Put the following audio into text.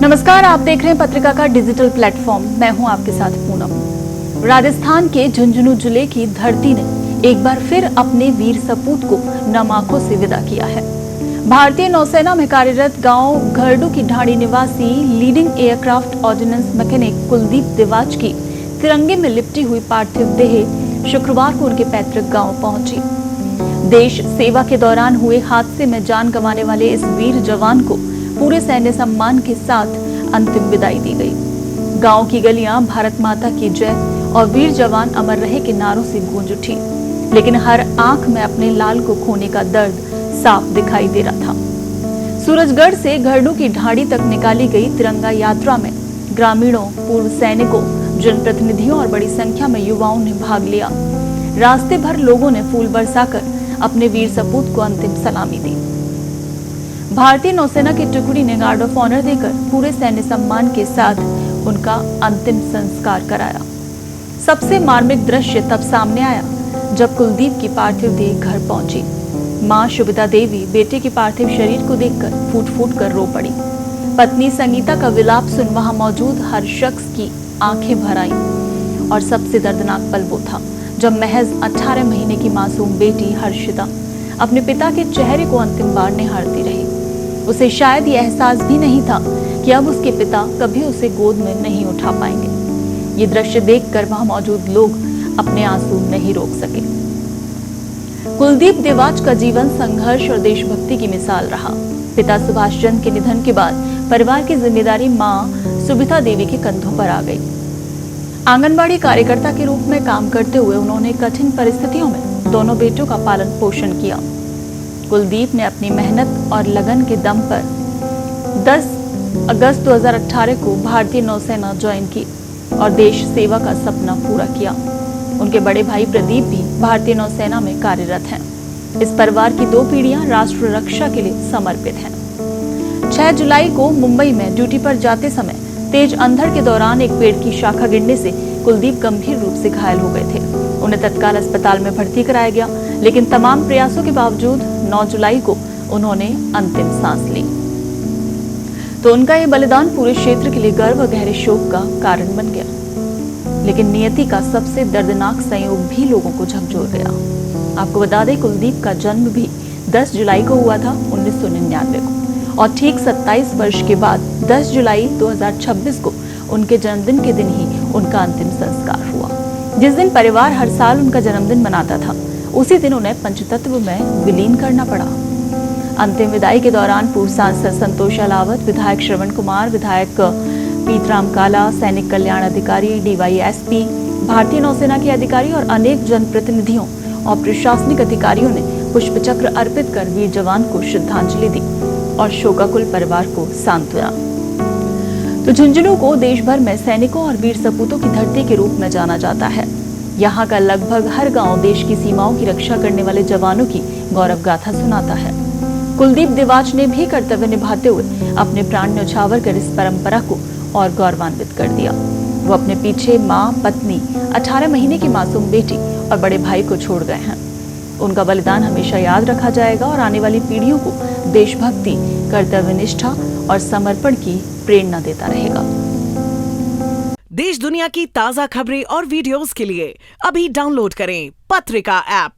नमस्कार, आप देख रहे हैं पत्रिका का डिजिटल प्लेटफॉर्म। मैं हूं आपके साथ पूनम। राजस्थान के झुंझुनू जिले की धरती ने एक बार फिर अपने वीर सपूत को नम आंखों से विदा किया है। भारतीय नौसेना में कार्यरत गांव घरडू की ढाणी निवासी leading aircraft ordnance mechanic Kuldeep Devach की तिरंगे में लिपटी हुई पार्थिव देह शुक्रवार को उनके पैतृक गांव पहुंची। देश सेवा के दौरान हुए हादसे में जान गंवाने वाले इस वीर जवान को पूरे सैन्य सम्मान के साथ अंतिम विदाई दी गई। गांव की गलियां भारत माता की जय और वीर जवान अमर रहे के नारों से गूंज उठी, लेकिन हर आंख में अपने लाल को खोने का दर्द साफ दिखाई दे रहा था। सूरजगढ़ से घरडू की ढाणी तक निकाली गई तिरंगा यात्रा में ग्रामीणों, पूर्व सैनिकों, जनप्रतिनिधियों और बड़ी संख्या में युवाओं ने भाग लिया। रास्ते भर लोगों ने फूल बरसाकर अपने वीर सपूत को अंतिम सलामी दी। भारतीय नौसेना की टुकड़ी ने गार्ड ऑफ ऑनर देकर पूरे सैन्य सम्मान के साथ उनका अंतिम संस्कार कराया। सबसे मार्मिक दृश्य तब सामने आया जब कुलदीप की पार्थिव देह घर पहुंची। मां शुभिता देवी बेटे के पार्थिव शरीर को देखकर फूट फूट कर रो पड़ी। पत्नी संगीता का विलाप सुन वहां मौजूद हर शख्स की आंखें भर आईं। और सबसे दर्दनाक पल वो था जब महज 18 महीने की मासूम बेटी हर्षिता अपने पिता के चेहरे को अंतिम बार निहारती रही। उसे शायद ये एहसास भी नहीं था कि अब उसके पिता कभी उसे गोद में नहीं उठा पाएंगे। ये दृश्य देखकर वहां मौजूद लोग अपने आंसू नहीं रोक सके। कुलदीप देवाच का जीवन संघर्ष और देशभक्ति की मिसाल रहा। पिता सुभाष चंद्र के निधन के बाद परिवार की जिम्मेदारी मां सुभिता देवी के कंधों पर आ गई। आंगनबाड़ी कार्यकर्ता के रूप में काम करते हुए उन्होंने कठिन परिस्थितियों में दोनों बेटों का पालन पोषण किया। कुलदीप ने अपनी मेहनत और लगन के दम पर 10 अगस्त 2018 को भारतीय नौसेना ज्वाइन की और देश सेवा का सपना पूरा किया। उनके बड़े भाई प्रदीप भी भारतीय नौसेना में कार्यरत हैं। इस परिवार की 2 पीढ़ियां राष्ट्र रक्षा के लिए समर्पित हैं। 6 जुलाई को मुंबई में ड्यूटी पर जाते समय तेज अंधड़ के दौरान एक पेड़ की शाखा गिरने से कुलदीप गंभीर रूप से घायल हो गए थे। उन्हें तत्काल अस्पताल में भर्ती कराया गया, लेकिन तमाम प्रयासों के बावजूद 9 जुलाई को उन्होंने अंतिम सांस ली। तो उनका ये बलिदान पूरे क्षेत्र के लिए गर्व और गहरे शोक का कारण बन गया। लेकिन नियति का सबसे दर्दनाक संयोग भी लोगों को झकझोर गया। आपको बता दें, कुलदीप का जन्म भी 10 जुलाई को हुआ था 1999 को, और ठीक 27 वर्ष के बाद 10 जुलाई 2026 को उनके जन्मदिन के दिन ही उनका अंतिम संस्कार हुआ। जिस दिन परिवार हर साल उनका जन्मदिन मनाता था, उसी दिन उन्हें पंचतत्व में विलीन करना पड़ा। अंतिम विदाई के दौरान पूर्व सांसद संतोष अलावत, विधायक श्रवण कुमार, विधायक पीतराम काला, सैनिक कल्याण अधिकारी, DYSP, भारतीय नौसेना के अधिकारी और अनेक जनप्रतिनिधियों और प्रशासनिक अधिकारियों ने पुष्पचक्र अर्पित कर वीर जवान को श्रद्धांजलि दी और शोकाकुल परिवार को सांत्वना। तो झुंझुनू को देश भर में सैनिकों और वीर सपूतों की धरती के रूप में जाना जाता है। यहाँ का लगभग हर गांव देश की सीमाओं की रक्षा करने वाले जवानों की गौरव गाथा सुनाता है। कुलदीप देवाच ने भी कर्तव्य निभाते हुए अपने प्राण न्यौछावर कर इस परंपरा को और गौरवान्वित कर दिया। वो अपने पीछे माँ, पत्नी, 18 महीने की मासूम बेटी और बड़े भाई को छोड़ गए हैं। उनका बलिदान हमेशा याद रखा जाएगा और आने वाली पीढ़ियों को देशभक्ति, कर्तव्यनिष्ठा और समर्पण की प्रेरणा देता रहेगा। देश दुनिया की ताजा खबरें और वीडियोस के लिए अभी डाउनलोड करें पत्रिका ऐप।